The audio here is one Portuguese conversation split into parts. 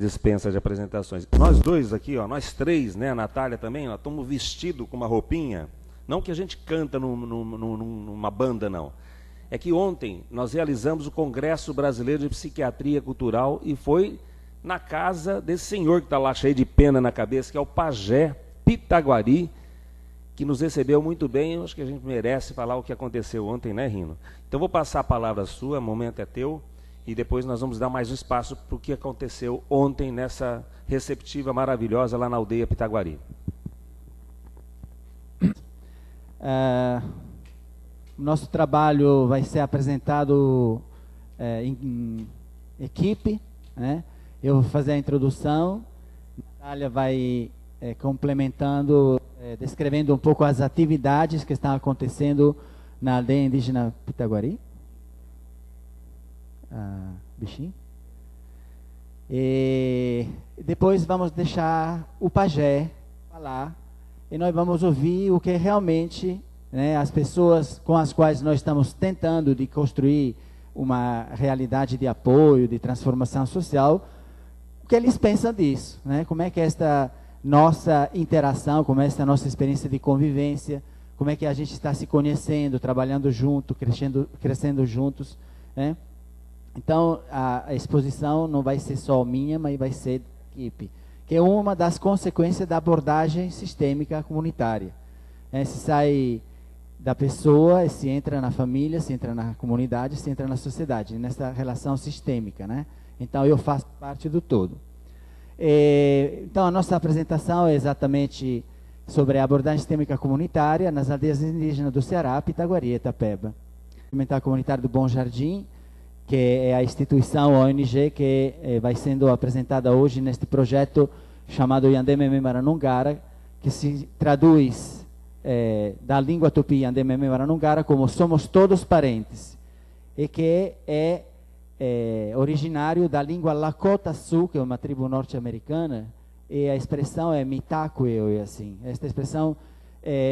dispensa de apresentações. Nós dois aqui, ó, nós três, né, a Natália também, nós estamos vestidos com uma roupinha, não que a gente canta numa banda, não. É que ontem nós realizamos o Congresso Brasileiro de Psiquiatria Cultural e foi na casa desse senhor que está lá cheio de pena na cabeça, que é o Pajé Pitaguari, que nos recebeu muito bem. Eu acho que a gente merece falar o que aconteceu ontem, né, Rino? Então vou passar a palavra sua, o momento é teu, e depois nós vamos dar mais um espaço para o que aconteceu ontem nessa receptiva maravilhosa lá na aldeia Pitaguari. Nosso trabalho vai ser apresentado em equipe, né? Eu vou fazer a introdução, a Natália vai complementando, descrevendo um pouco as atividades que estão acontecendo na aldeia indígena Pitaguari. Bichinho. E depois vamos deixar o Pajé falar e nós vamos ouvir o que realmente, né, as pessoas com as quais nós estamos tentando de construir uma realidade de apoio, de transformação social, o que eles pensam disso, né? Como é que esta nossa interação, como é esta nossa experiência de convivência, como é que a gente está se conhecendo, trabalhando junto, crescendo juntos, né? Então, a exposição não vai ser só minha, mas vai ser da equipe, que é uma das consequências da abordagem sistêmica comunitária. Se sai da pessoa, se entra na família, se entra na comunidade, se entra na sociedade, nessa relação sistêmica, né? Então, eu faço parte do todo. Então, a nossa apresentação é exatamente sobre a abordagem sistêmica comunitária nas aldeias indígenas do Ceará, Pitaguari e Itapeba. O Mental Comunitário do Bom Jardim, que é a instituição, a ONG, que vai sendo apresentada hoje neste projeto chamado Yandememe Maranungara, que se traduz da língua tupi Yandememe Maranungara como somos todos parentes, e que é originário da língua Lakota Sul, que é uma tribo norte-americana, e a expressão é mitakueo, assim. Esta expressão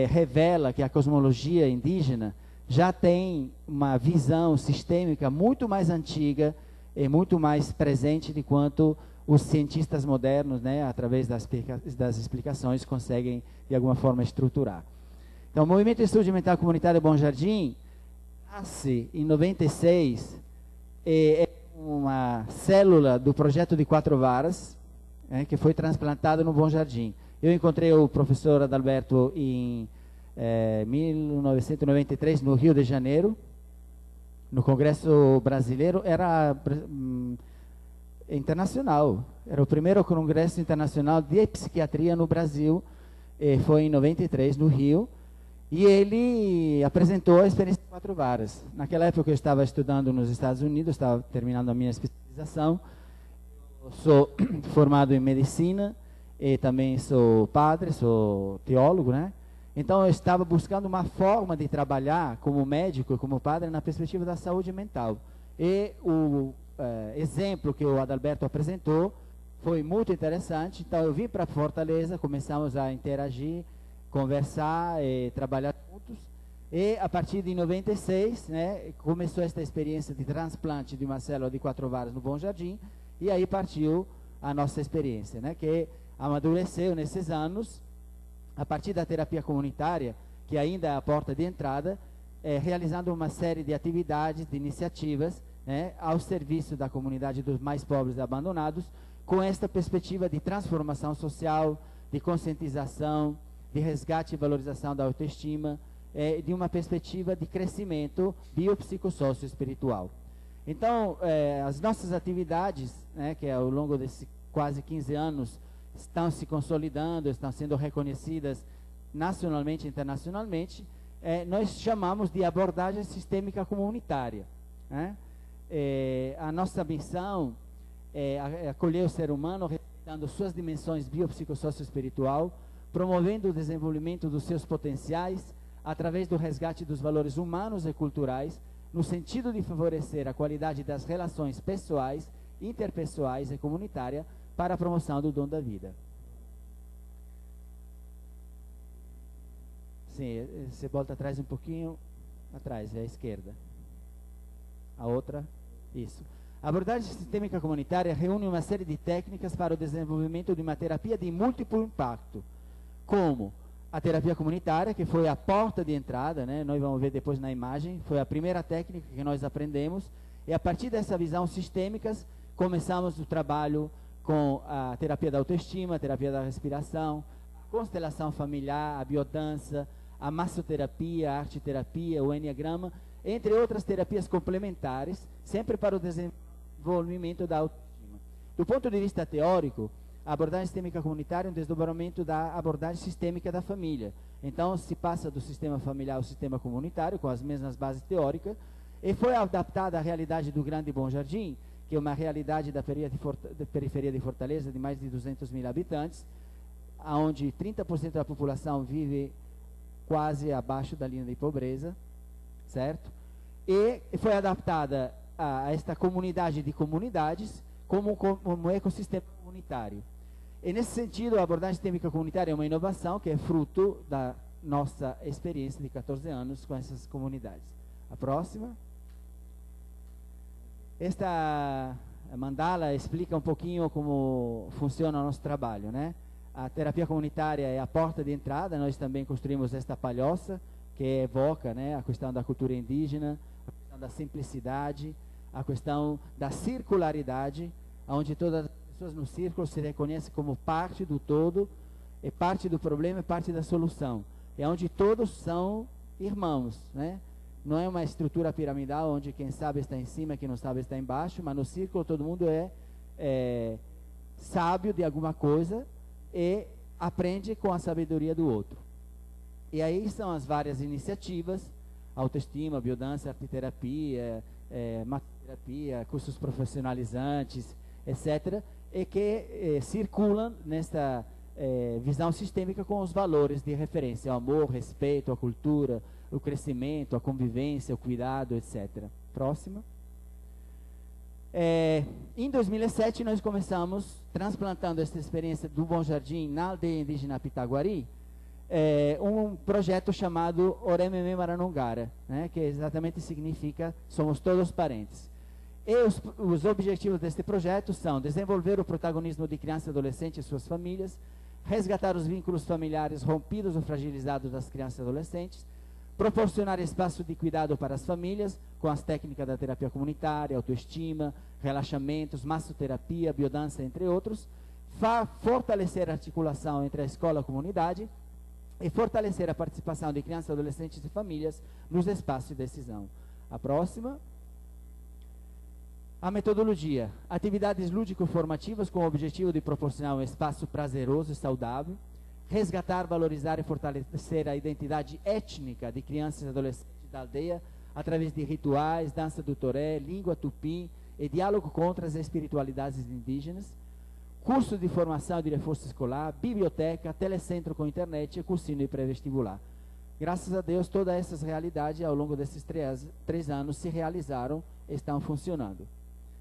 revela que a cosmologia indígena já tem uma visão sistêmica muito mais antiga e muito mais presente de quanto os cientistas modernos, né, através das explicações, conseguem de alguma forma estruturar. Então, o Movimento de Estudo Mental Comunitário Bom Jardim nasce em 96, é uma célula do projeto de Quatro Varas, que foi transplantado no Bom Jardim. Eu encontrei o professor Adalberto em 1993, no Rio de Janeiro, no Congresso Brasileiro, era internacional, era o primeiro Congresso Internacional de Psiquiatria no Brasil, foi em 93, no Rio, e ele apresentou a experiência de Quatro Varas. Naquela época eu estava estudando nos Estados Unidos, estava terminando a minha especialização, eu sou formado em medicina, e também sou padre, sou teólogo, né? Então, eu estava buscando uma forma de trabalhar como médico e como padre na perspectiva da saúde mental. E o exemplo que o Adalberto apresentou foi muito interessante. Então, eu vim para Fortaleza, começamos a interagir, conversar e trabalhar juntos. E, a partir de 96, né, começou esta experiência de transplante de uma célula de Quatro Varas no Bom Jardim. E aí partiu a nossa experiência, né, que amadureceu nesses anos, a partir da terapia comunitária, que ainda é a porta de entrada, realizando uma série de atividades, de iniciativas, né, ao serviço da comunidade dos mais pobres e abandonados, com esta perspectiva de transformação social, de conscientização, de resgate e valorização da autoestima, de uma perspectiva de crescimento biopsicossócio-espiritual. Então, as nossas atividades, né, que ao longo desses quase 15 anos, estão se consolidando, estão sendo reconhecidas nacionalmente e internacionalmente, nós chamamos de abordagem sistêmica comunitária, né? A nossa missão é acolher o ser humano, respeitando suas dimensões biopsicossócio-espiritual, promovendo o desenvolvimento dos seus potenciais, através do resgate dos valores humanos e culturais, no sentido de favorecer a qualidade das relações pessoais, interpessoais e comunitárias, para a promoção do dom da vida. Sim, você volta atrás um pouquinho, atrás, é a esquerda. A outra, isso. A abordagem sistêmica comunitária reúne uma série de técnicas para o desenvolvimento de uma terapia de múltiplo impacto, como a terapia comunitária, que foi a porta de entrada, né? Nós vamos ver depois na imagem, foi a primeira técnica que nós aprendemos, e a partir dessa visão sistêmica, começamos o trabalho com a terapia da autoestima, a terapia da respiração, a constelação familiar, a biodança, a massoterapia, a arte-terapia, o enneagrama, entre outras terapias complementares, sempre para o desenvolvimento da autoestima. Do ponto de vista teórico, a abordagem sistêmica comunitária é um desdobramento da abordagem sistêmica da família. Então, se passa do sistema familiar ao sistema comunitário, com as mesmas bases teóricas, e foi adaptada à realidade do Grande Bom Jardim, que é uma realidade da periferia de Fortaleza, de mais de 200 mil habitantes, onde 30% da população vive quase abaixo da linha de pobreza, certo? E foi adaptada a esta comunidade de comunidades como um ecossistema comunitário. E nesse sentido, a abordagem sistêmica comunitária é uma inovação que é fruto da nossa experiência de 14 anos com essas comunidades. A próxima. Esta mandala explica um pouquinho como funciona o nosso trabalho, né? A terapia comunitária é a porta de entrada. Nós também construímos esta palhoça, que evoca, né, a questão da cultura indígena, a questão da simplicidade, a questão da circularidade, onde todas as pessoas no círculo se reconhecem como parte do todo, é parte do problema, é parte da solução. É onde todos são irmãos, né? Não é uma estrutura piramidal onde quem sabe está em cima, quem não sabe está embaixo, mas no círculo todo mundo é sábio de alguma coisa e aprende com a sabedoria do outro. E aí são as várias iniciativas: autoestima, biodança, arteterapia, massoterapia, cursos profissionalizantes, etc., e que circulam nesta visão sistêmica com os valores de referência: o amor, o respeito, a cultura, o crescimento, a convivência, o cuidado, etc. Próximo. Em 2007 nós começamos transplantando essa experiência do Bom Jardim na aldeia indígena Pitaguari, um projeto chamado Orememe Maranongara, né, que exatamente significa somos todos parentes. E os objetivos deste projeto são desenvolver o protagonismo de crianças e adolescentes e suas famílias, resgatar os vínculos familiares rompidos ou fragilizados das crianças e adolescentes, proporcionar espaço de cuidado para as famílias com as técnicas da terapia comunitária, autoestima, relaxamentos, massoterapia, biodança, entre outros, fortalecer a articulação entre a escola e a comunidade e fortalecer a participação de crianças, adolescentes e famílias nos espaços de decisão. A próxima. A metodologia: atividades lúdico-formativas com o objetivo de proporcionar um espaço prazeroso e saudável, resgatar, valorizar e fortalecer a identidade étnica de crianças e adolescentes da aldeia através de rituais, dança do toré, língua tupi e diálogo contra as espiritualidades indígenas, curso de formação e de reforço escolar, biblioteca, telecentro com internet e cursinho de pré-vestibular. Graças a Deus, todas essas realidades ao longo desses 3 anos se realizaram e estão funcionando.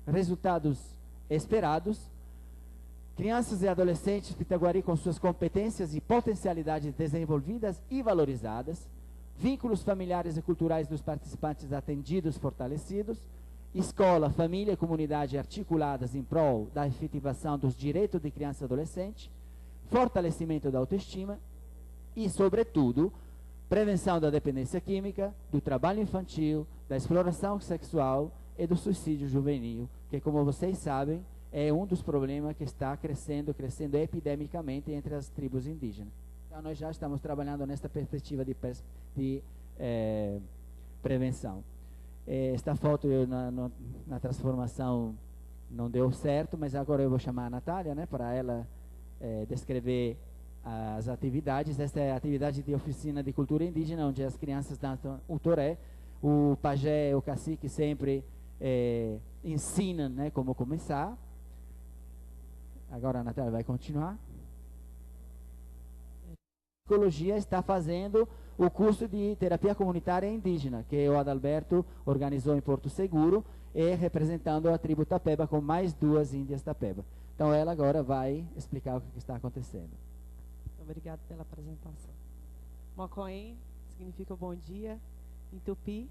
Resultados esperados: crianças e adolescentes de Pitaguari com suas competências e potencialidades desenvolvidas e valorizadas, vínculos familiares e culturais dos participantes atendidos fortalecidos, escola, família e comunidade articuladas em prol da efetivação dos direitos de criança e adolescente, fortalecimento da autoestima e, sobretudo, prevenção da dependência química, do trabalho infantil, da exploração sexual e do suicídio juvenil, que, como vocês sabem, é um dos problemas que está crescendo epidemicamente entre as tribos indígenas. Então, nós já estamos trabalhando nesta perspectiva de prevenção. Esta foto na transformação não deu certo, mas agora eu vou chamar a Natália, né, para ela descrever as atividades. Esta é a atividade de oficina de cultura indígena, onde as crianças dançam o toré. O pajé, o cacique sempre ensinam, né, como começar. Agora a Natália vai continuar. A psicologia está fazendo o curso de terapia comunitária indígena, que o Adalberto organizou em Porto Seguro, e representando a tribo Tapeba com mais 2 índias Tapeba. Então ela agora vai explicar o que está acontecendo. Obrigada pela apresentação. Mocoém significa bom dia em Tupi.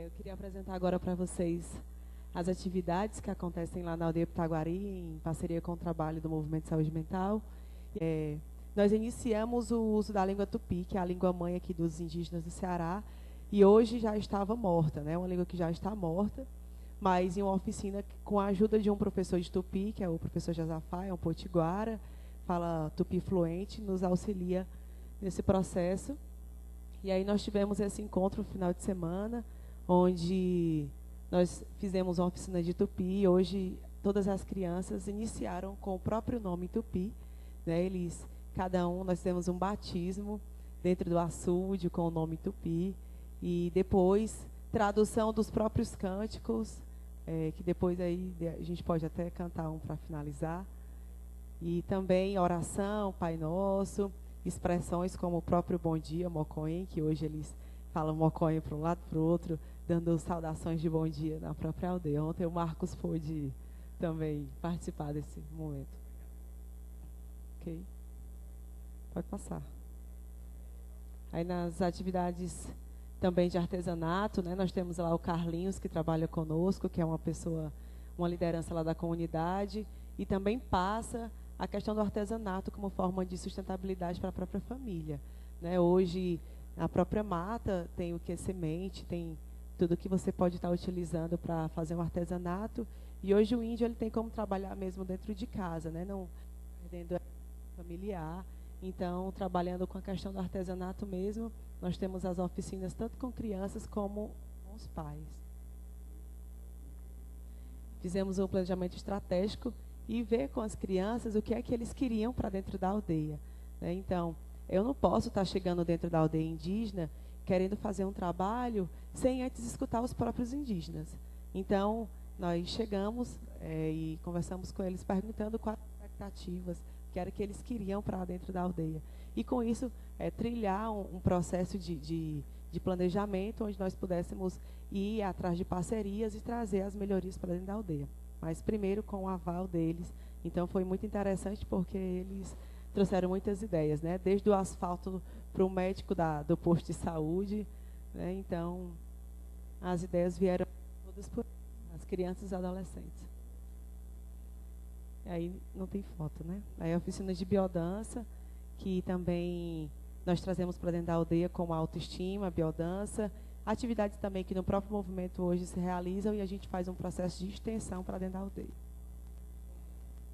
Eu queria apresentar agora para vocês as atividades que acontecem lá na aldeia Pitaguari, em parceria com o trabalho do Movimento de Saúde Mental. Nós iniciamos o uso da língua tupi, que é a língua mãe aqui dos indígenas do Ceará, e hoje já estava morta, né? Uma língua que já está morta, mas em uma oficina com a ajuda de um professor de tupi, que é o professor Jazafá, é um potiguara, fala tupi fluente, nos auxilia nesse processo. E aí nós tivemos esse encontro no final de semana, onde nós fizemos uma oficina de tupi. Hoje todas as crianças iniciaram com o próprio nome tupi, né? Nós fizemos um batismo dentro do açude com o nome tupi, e depois tradução dos próprios cânticos, que depois aí a gente pode até cantar um para finalizar, e também oração, Pai Nosso, expressões como o próprio bom dia, Mocoen, que hoje eles falam Mocoen para um lado e para o outro, dando saudações de bom dia na própria aldeia. Ontem o Marcos pôde também participar desse momento. Ok? Pode passar. Aí nas atividades também de artesanato, né, nós temos lá o Carlinhos, que trabalha conosco, que é uma liderança lá da comunidade, e também passa a questão do artesanato como forma de sustentabilidade para a própria família, né? Hoje, a própria mata tem o que é semente, tem tudo que você pode estar utilizando para fazer um artesanato, e hoje o índio ele tem como trabalhar mesmo dentro de casa, né? Não perdendo a familiar. Então, trabalhando com a questão do artesanato mesmo, nós temos as oficinas tanto com crianças como com os pais. Fizemos um planejamento estratégico e ver com as crianças o que é que eles queriam para dentro da aldeia, né? Então, eu não posso estar chegando dentro da aldeia indígena querendo fazer um trabalho sem antes escutar os próprios indígenas. Então, nós chegamos e conversamos com eles perguntando quais expectativas, que era que eles queriam para dentro da aldeia. E com isso, trilhar um processo de planejamento, onde nós pudéssemos ir atrás de parcerias e trazer as melhorias para dentro da aldeia. Mas primeiro com o aval deles. Então foi muito interessante porque eles trouxeram muitas ideias, né? Desde o asfalto para o médico do posto de saúde, né? Então as ideias vieram todas por as crianças e adolescentes. Aí não tem foto, né? Aí a oficina de biodança, que também nós trazemos para dentro da aldeia como autoestima, biodança, atividades também que no próprio movimento hoje se realizam, e a gente faz um processo de extensão para dentro da aldeia.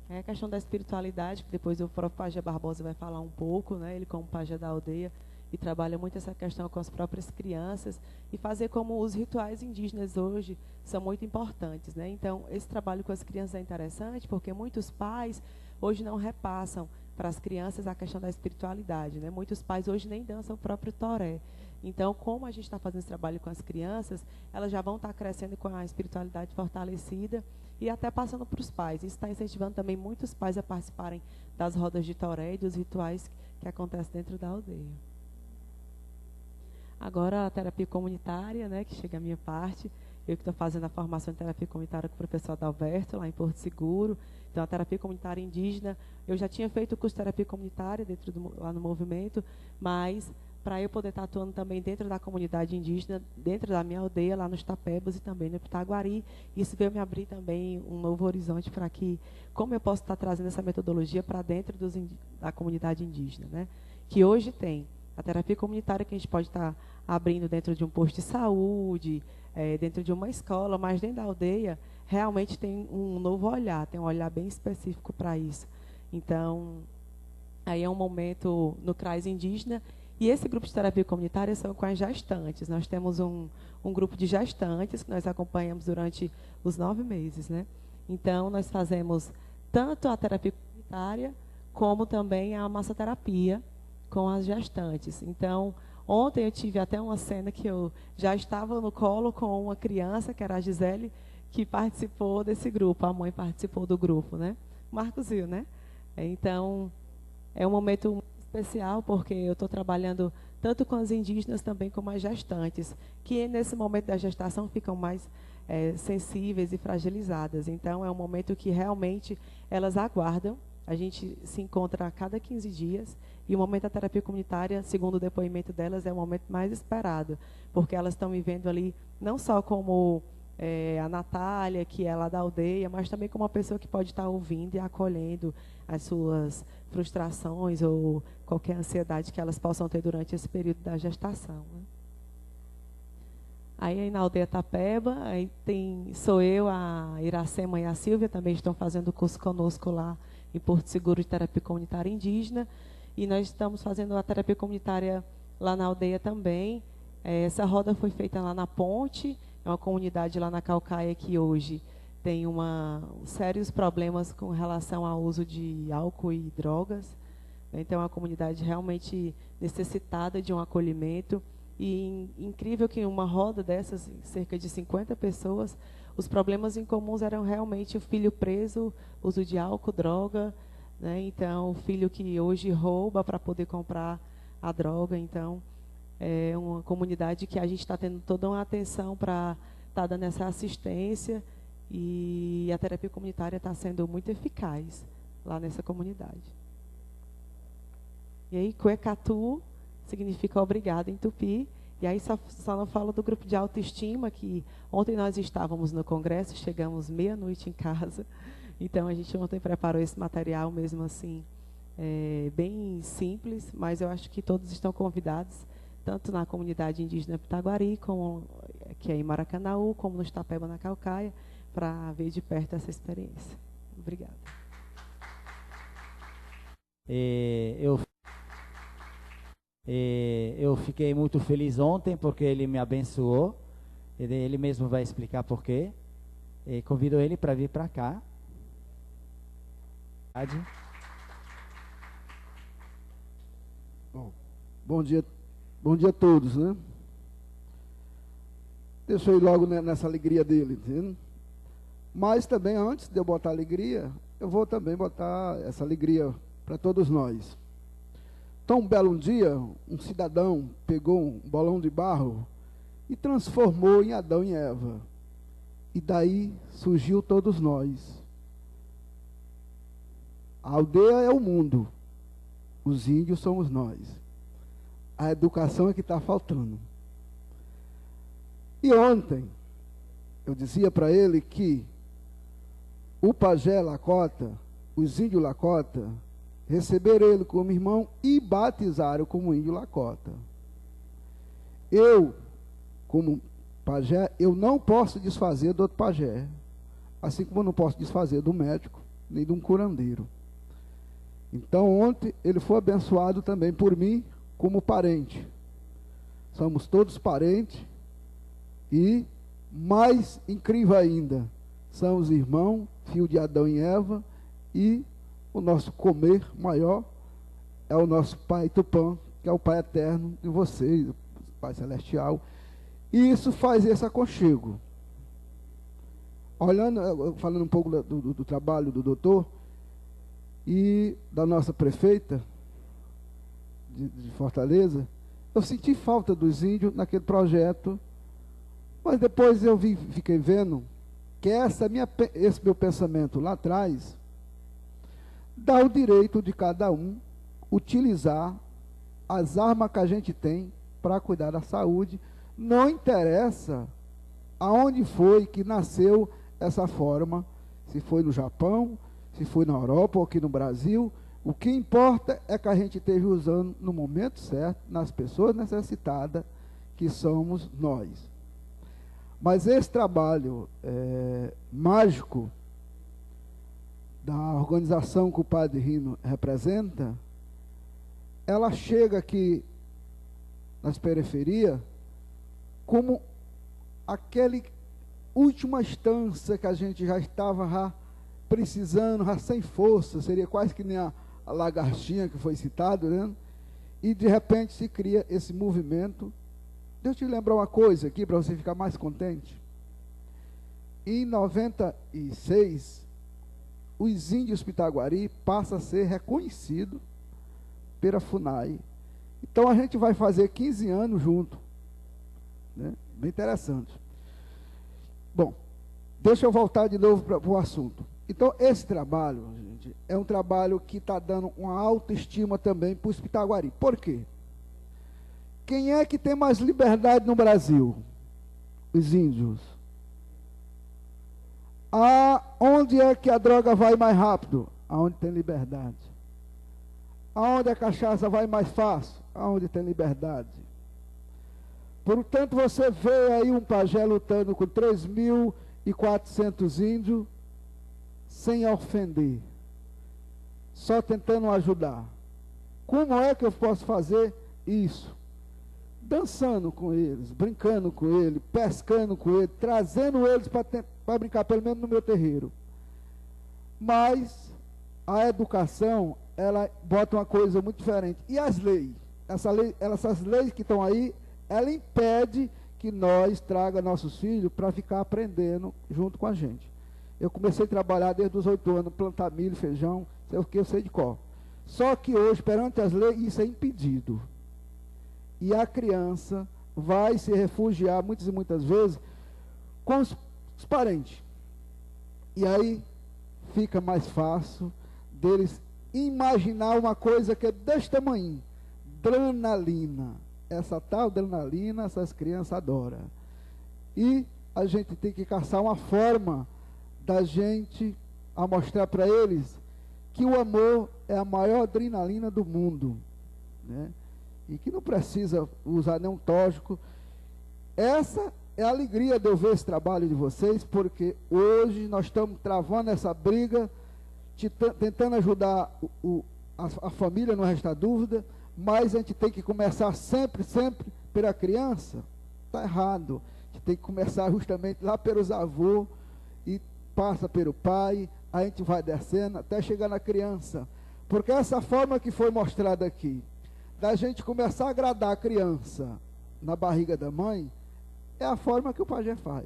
É a questão da espiritualidade, que depois o próprio Pajé Barbosa vai falar um pouco, né? Ele como pajé da aldeia, e trabalha muito essa questão com as próprias crianças, e fazer como os rituais indígenas hoje são muito importantes, né? Então, esse trabalho com as crianças é interessante, porque muitos pais hoje não repassam para as crianças a questão da espiritualidade, né? Muitos pais hoje nem dançam o próprio toré. Então, como a gente está fazendo esse trabalho com as crianças, elas já vão estar crescendo com a espiritualidade fortalecida e até passando para os pais. Isso está incentivando também muitos pais a participarem das rodas de toré e dos rituais que acontecem dentro da aldeia. Agora, a terapia comunitária, né, que chega a minha parte. Eu que estou fazendo a formação em terapia comunitária com o professor Adalberto, lá em Porto Seguro. Então, a terapia comunitária indígena, eu já tinha feito o curso de terapia comunitária lá no movimento, mas para eu poder estar atuando também dentro da comunidade indígena, dentro da minha aldeia, lá nos Tapebas e também no Pitaguari, isso veio me abrir também um novo horizonte para que, como eu posso estar trazendo essa metodologia para dentro da comunidade indígena, né? Que hoje tem a terapia comunitária que a gente pode estar abrindo dentro de um posto de saúde, dentro de uma escola, mas dentro da aldeia realmente tem um novo olhar, tem um olhar bem específico para isso. Então, aí é um momento no CRAS indígena, e esse grupo de terapia comunitária são com as gestantes. Nós temos um grupo de gestantes que nós acompanhamos durante os 9 meses, né? Então, nós fazemos tanto a terapia comunitária, como também a massoterapia com as gestantes. Então, ontem eu tive até uma cena que eu já estava no colo com uma criança, que era a Gisele, que participou desse grupo. A mãe participou do grupo, né? Marcos viu, né? Então, é um momento especial, porque eu estou trabalhando tanto com as indígenas também como as gestantes, que nesse momento da gestação ficam mais sensíveis e fragilizadas. Então, é um momento que realmente elas aguardam. A gente se encontra a cada 15 dias, e o momento da terapia comunitária, segundo o depoimento delas, é o momento mais esperado, porque elas estão me vendo ali não só como a Natália, que é lá da aldeia, mas também como uma pessoa que pode estar ouvindo e acolhendo as suas frustrações ou qualquer ansiedade que elas possam ter durante esse período da gestação, né? Aí na aldeia Tapeba, aí sou eu, a Iracema e a Silvia, também estão fazendo o curso conosco lá em Porto Seguro de Terapia Comunitária Indígena. E nós estamos fazendo a terapia comunitária lá na aldeia também. Essa roda foi feita lá na Ponte, é uma comunidade lá na Caucaia que hoje tem sérios problemas com relação ao uso de álcool e drogas. Então, é uma comunidade realmente necessitada de um acolhimento. E incrível que em uma roda dessas, cerca de 50 pessoas, os problemas incomuns eram realmente o filho preso, uso de álcool, droga, né? Então, o filho que hoje rouba para poder comprar a droga. Então, é uma comunidade que a gente está tendo toda uma atenção para estar dando essa assistência, e a terapia comunitária está sendo muito eficaz lá nessa comunidade. E aí, Cuecatu significa obrigado em Tupi. E aí só não falo do grupo de autoestima, que ontem nós estávamos no congresso, chegamos meia-noite em casa. Então, a gente ontem preparou esse material mesmo assim, bem simples, mas eu acho que todos estão convidados, tanto na comunidade indígena Pitaguari, que é em Maracanaú, como no Tapeba, na Caucaia, para ver de perto essa experiência. Obrigada. Eu fiquei muito feliz ontem porque ele me abençoou. Ele mesmo vai explicar por quê. Convido ele para vir para cá. Bom dia a todos, né? Deixa eu ir logo nessa alegria dele, entende? Mas também, antes de eu botar alegria, eu vou também botar essa alegria para todos nós. Então, um belo dia, um cidadão pegou um bolão de barro e transformou em Adão e Eva. E daí surgiu todos nós. A aldeia é o mundo, os índios somos nós. A educação é que está faltando. E ontem, eu dizia para ele que o pajé Lakota, os índios Lakota, receberam ele como irmão e batizaram como índio Lakota. Eu, como pajé, eu não posso desfazer do outro pajé, assim como eu não posso desfazer do médico, nem de um curandeiro. Então, ontem, ele foi abençoado também por mim, como parente. Somos todos parentes, e, mais incrível ainda, somos irmãos, filho de Adão e Eva, e o nosso comer maior é o nosso Pai Tupã, que é o Pai eterno de vocês, o Pai celestial. E isso faz esse aconchego. Falando um pouco do trabalho do doutor e da nossa prefeita de Fortaleza, eu senti falta dos índios naquele projeto, mas depois eu fiquei vendo que esse meu pensamento lá atrás dá o direito de cada um utilizar as armas que a gente tem para cuidar da saúde. Não interessa aonde foi que nasceu essa forma, se foi no Japão, se foi na Europa ou aqui no Brasil. O que importa é que a gente esteja usando no momento certo, nas pessoas necessitadas, que somos nós. Mas esse trabalho mágico da organização que o Padre Rino representa, ela chega aqui nas periferias como aquele última instância que a gente já estava precisando, já sem força, seria quase que nem a lagartinha que foi citado, né? E de repente se cria esse movimento. Deixa eu te lembrar uma coisa aqui para você ficar mais contente. Em 96, os índios Pitaguari passam a ser reconhecidos pela FUNAI. Então a gente vai fazer 15 anos junto, né? Bem interessante. Bom, deixa eu voltar de novo para o assunto. Então esse trabalho, gente, é um trabalho que está dando uma autoestima também para os Pitaguari. Por quê? Quem é que tem mais liberdade no Brasil? Os índios. Onde é que a droga vai mais rápido? Aonde tem liberdade. Aonde a cachaça vai mais fácil? Aonde tem liberdade. Portanto, você vê aí um pajé lutando com 3.400 índios, sem ofender, só tentando ajudar. Como é que eu posso fazer isso? Dançando com eles, brincando com eles, pescando com eles, trazendo eles para brincar, pelo menos no meu terreiro. Mas a educação, ela bota uma coisa muito diferente. E as leis? Essas leis que estão aí, ela impede que nós traga nossos filhos para ficar aprendendo junto com a gente. Eu comecei a trabalhar desde os 8 anos, plantar milho, feijão, sei o que, eu sei de qual. Só que hoje, perante as leis, isso é impedido. E a criança vai se refugiar, muitas e muitas vezes, com os parentes. E aí fica mais fácil deles imaginar uma coisa que é desse tamanho. Adrenalina. Essa tal adrenalina, essas crianças adoram. E a gente tem que caçar uma forma da gente a mostrar para eles que o amor é a maior adrenalina do mundo, né? E que não precisa usar nenhum tóxico. Essa é a alegria de eu ver esse trabalho de vocês, porque hoje nós estamos travando essa briga, tentando ajudar a família, não resta dúvida, mas a gente tem que começar sempre pela criança. Está errado. A gente tem que começar justamente lá pelos avós, e passa pelo pai, a gente vai descendo até chegar na criança. Porque essa forma que foi mostrada aqui, da gente começar a agradar a criança na barriga da mãe, é a forma que o pajé faz.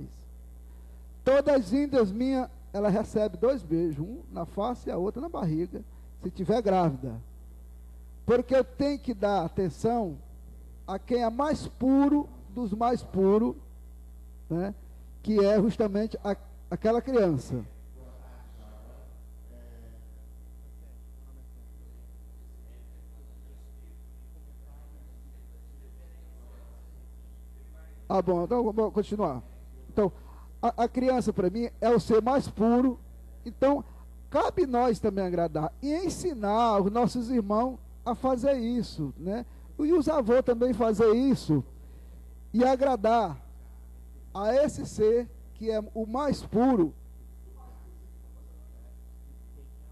Todas as índias minhas, ela recebe 2 beijos, um na face e a outra na barriga, se tiver grávida. Porque eu tenho que dar atenção a quem é mais puro dos mais puros, né? Que é justamente aquela criança. Bom, então vamos continuar. Então, a criança para mim é o ser mais puro, então cabe nós também agradar e ensinar os nossos irmãos a fazer isso, né? E os avós também fazer isso e agradar a esse ser que é o mais puro.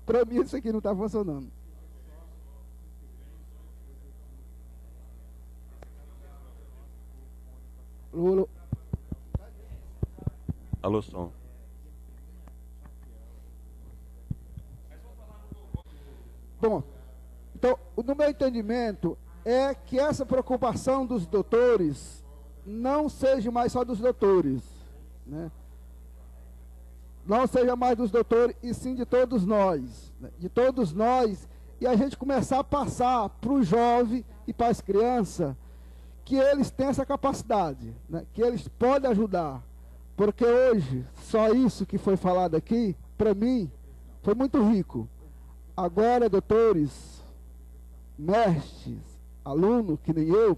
Para mim isso aqui não está funcionando. Alô, som. Bom, então, no meu entendimento, é que essa preocupação dos doutores não seja mais só dos doutores, né? Não seja mais dos doutores, e sim de todos nós, né? De todos nós, e a gente começar a passar para o jovem e para as crianças que eles têm essa capacidade, né? Que eles podem ajudar, porque hoje, só isso que foi falado aqui, para mim, foi muito rico. Agora, doutores, mestres, alunos, que nem eu,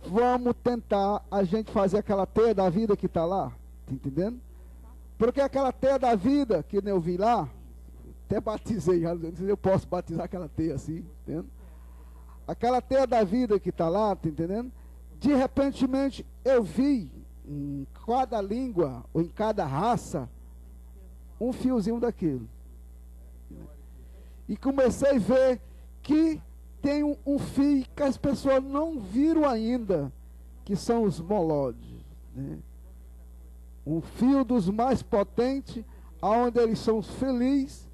vamos tentar a gente fazer aquela teia da vida que está lá, tá entendendo? Porque aquela teia da vida que nem eu vi lá, até batizei, já não sei se eu posso batizar aquela teia assim, entendendo? Aquela teia da vida que está lá, tá entendendo? De repentemente eu vi em cada língua ou em cada raça um fiozinho daquilo. E comecei a ver que tem um fio que as pessoas não viram ainda, que são os molódios, né? Um fio dos mais potentes, aonde eles são felizes,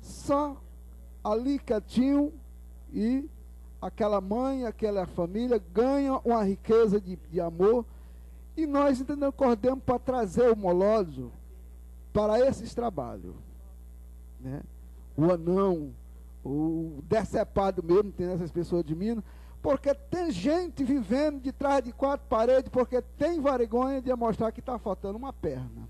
só ali quietinho, e aquela mãe, aquela família ganha uma riqueza de amor, e nós ainda acordamos para trazer o molódio para esses trabalhos, né? O anão, o decepado mesmo, tem essas pessoas de Minas, porque tem gente vivendo de trás de 4 paredes, porque tem vergonha de mostrar que está faltando uma perna.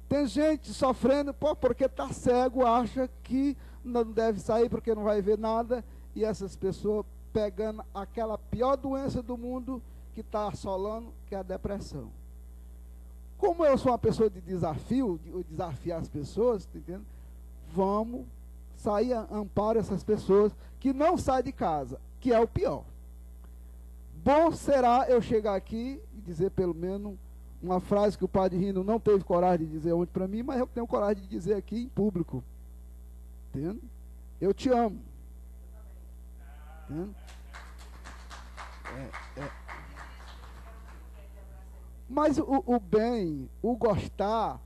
Tem gente sofrendo porque está cego, acha que não deve sair porque não vai ver nada, e essas pessoas pegando aquela pior doença do mundo que está assolando, que é a depressão. Como eu sou uma pessoa de desafio, de desafiar as pessoas, tá entendendo? Vamos sair a amparo essas pessoas que não saem de casa, que é o pior. Bom será eu chegar aqui e dizer pelo menos uma frase que o padre Rino não teve coragem de dizer ontem para mim, mas eu tenho coragem de dizer aqui em público. Entende? Eu te amo. Entende? Mas o bem, o gostar,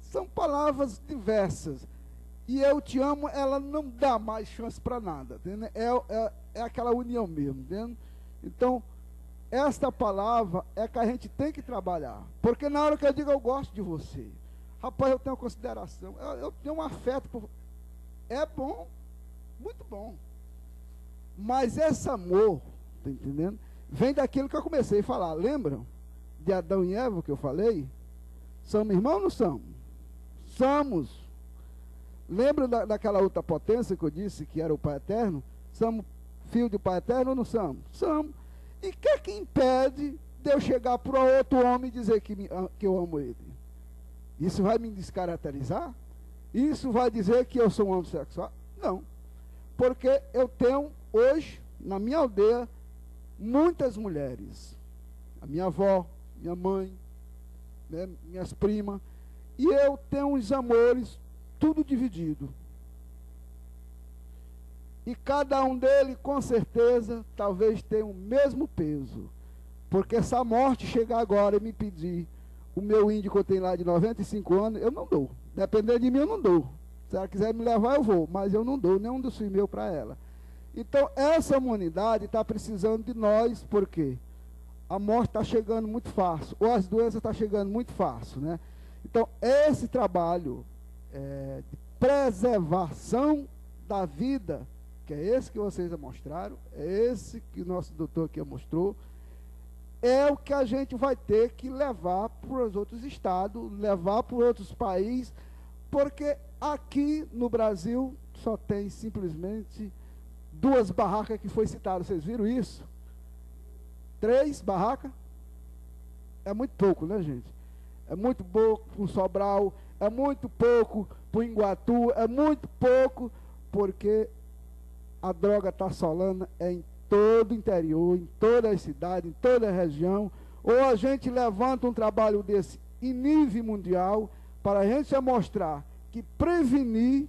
são palavras diversas. E eu te amo, ela não dá mais chance para nada. Entende? É aquela união mesmo. Entende? Então, esta palavra é que a gente tem que trabalhar. Porque na hora que eu digo eu gosto de você, rapaz, eu tenho consideração, eu tenho um afeto por... É bom, muito bom. Mas esse amor, tá entendendo? Vem daquilo que eu comecei a falar. Lembram de Adão e Eva que eu falei? Somos irmãos ou não somos? Somos. Lembram daquela outra potência que eu disse que era o Pai Eterno? Somos filho do Pai Eterno ou não somos? Somos. E o que é que impede de eu chegar para outro homem e dizer que eu amo ele? Isso vai me descaracterizar? Isso vai dizer que eu sou um homossexual? Não. Porque eu tenho hoje, na minha aldeia, muitas mulheres. A minha avó, minha mãe, né, minhas primas. E eu tenho uns amores, tudo dividido. E cada um deles, com certeza, talvez tenha o mesmo peso. Porque se a morte chegar agora e me pedir o meu índio que eu tenho lá de 95 anos, eu não dou. Dependendo de mim, eu não dou. Se ela quiser me levar, eu vou. Mas eu não dou nenhum dos filhos meus para ela. Então, essa humanidade está precisando de nós, por quê? A morte está chegando muito fácil. Ou as doenças estão chegando muito fácil, né? Então, esse trabalho de preservação da vida, que é esse que vocês mostraram, é esse que o nosso doutor aqui mostrou, é o que a gente vai ter que levar para os outros estados, levar para os outros países, porque aqui no Brasil só tem simplesmente 2 barracas que foi citado. Vocês viram isso? 3 barracas? É muito pouco, né, gente? É muito pouco para o Sobral, é muito pouco para o Iguatu, é muito pouco, porque a droga está assolando em todo o interior, em toda a cidade, em toda a região. Ou a gente levanta um trabalho desse em nível mundial, para a gente mostrar que prevenir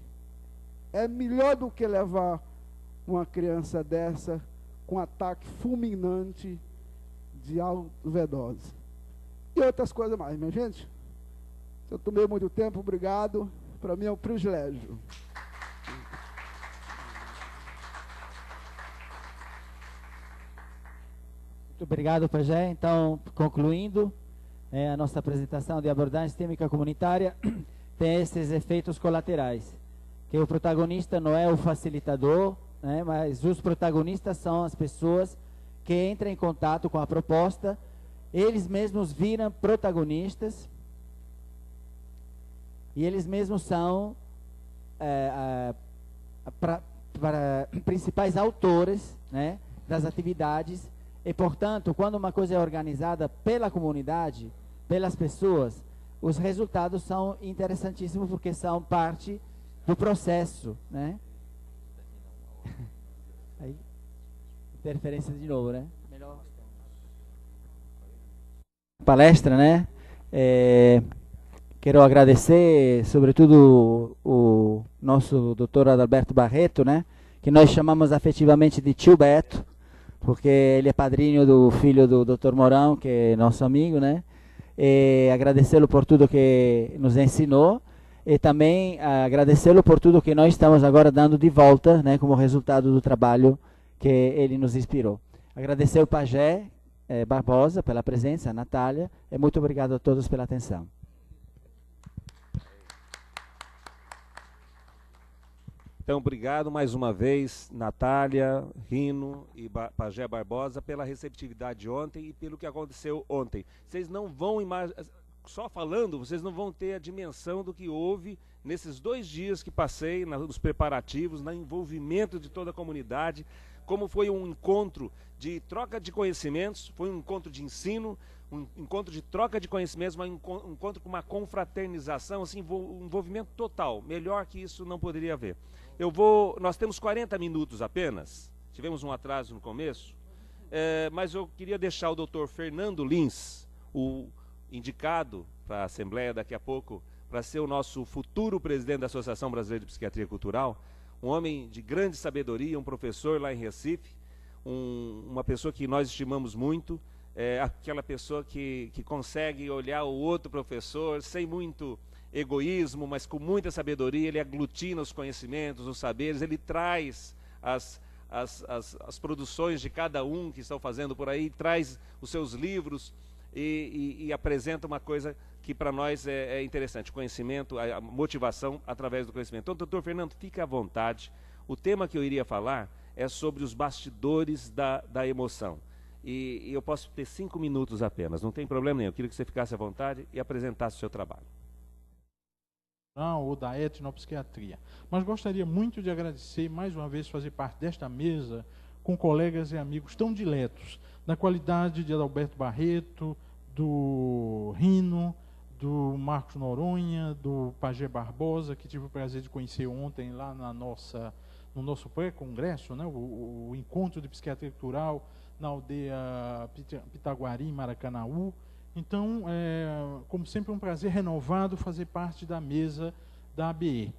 é melhor do que levar uma criança dessa com ataque fulminante de overdose. E outras coisas mais, minha gente. Se eu tomei muito tempo, obrigado. Para mim é um privilégio. Muito obrigado, Pajé. Então, concluindo a nossa apresentação de abordagem sistêmica comunitária, tem esses efeitos colaterais, que o protagonista não é o facilitador, né, mas os protagonistas são as pessoas que entram em contato com a proposta, eles mesmos viram protagonistas, e eles mesmos são principais autores, né, das atividades. E, portanto, quando uma coisa é organizada pela comunidade, pelas pessoas, os resultados são interessantíssimos, porque são parte do processo, né? Aí, interferência de novo, né? Melhor. Palestra, né? Quero agradecer, sobretudo, o nosso doutor Adalberto Barreto, né? Que nós chamamos afetivamente de tio Beto, porque ele é padrinho do filho do Dr. Mourão, que é nosso amigo, né? E agradecê-lo por tudo que nos ensinou, e também agradecê-lo por tudo que nós estamos agora dando de volta, né, como resultado do trabalho que ele nos inspirou. Agradecer o Pajé Barbosa pela presença, a Natália, e muito obrigado a todos pela atenção. Então, obrigado mais uma vez, Natália, Rino e Pajé Barbosa, pela receptividade de ontem e pelo que aconteceu ontem. Vocês não vão imaginar, só falando, vocês não vão ter a dimensão do que houve nesses 2 dias que passei nos preparativos, no envolvimento de toda a comunidade, como foi um encontro de troca de conhecimentos, foi um encontro de ensino, um encontro de troca de conhecimentos, mas um encontro com uma confraternização, assim, um envolvimento total. Melhor que isso não poderia haver. Nós temos 40 minutos apenas, tivemos um atraso no começo, mas eu queria deixar o doutor Fernando Lins, o indicado para a Assembleia daqui a pouco, para ser o nosso futuro presidente da Associação Brasileira de Psiquiatria Cultural, um homem de grande sabedoria, um professor lá em Recife, uma pessoa que nós estimamos muito, aquela pessoa que consegue olhar o outro professor sem muito egoísmo, mas com muita sabedoria. Ele aglutina os conhecimentos, os saberes, ele traz as produções de cada um que estão fazendo por aí, traz os seus livros e apresenta uma coisa que para nós é interessante, conhecimento, a motivação através do conhecimento. Então, doutor Fernando, fique à vontade. O tema que eu iria falar é sobre os bastidores da emoção. E eu posso ter 5 minutos apenas, não tem problema nenhum. Eu queria que você ficasse à vontade e apresentasse o seu trabalho. Ou da etnopsiquiatria. Mas gostaria muito de agradecer, mais uma vez, fazer parte desta mesa com colegas e amigos tão diletos, na qualidade de Adalberto Barreto, do Rino, do Marcos Noronha, do Pajé Barbosa, que tive o prazer de conhecer ontem lá no nosso pré-congresso, né, o Encontro de Psiquiatria Cultural na aldeia Pitaguari, em Maracanaú. Então, como sempre, um prazer renovado fazer parte da mesa da ABE.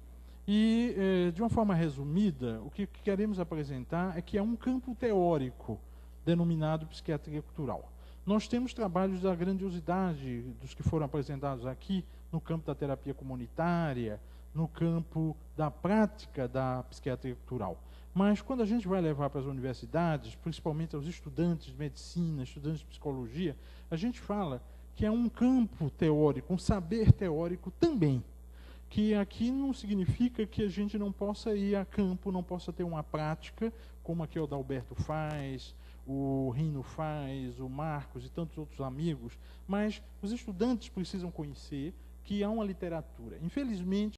E, de uma forma resumida, o que queremos apresentar é que é um campo teórico denominado psiquiatria cultural. Nós temos trabalhos da grandiosidade dos que foram apresentados aqui, no campo da terapia comunitária, no campo da prática da psiquiatria cultural. Mas quando a gente vai levar para as universidades, principalmente aos estudantes de medicina, estudantes de psicologia, a gente fala que é um campo teórico, um saber teórico também. Que aqui não significa que a gente não possa ir a campo, não possa ter uma prática, como aqui o Adalberto faz, o Rino faz, o Marcos e tantos outros amigos, mas os estudantes precisam conhecer que há uma literatura. Infelizmente,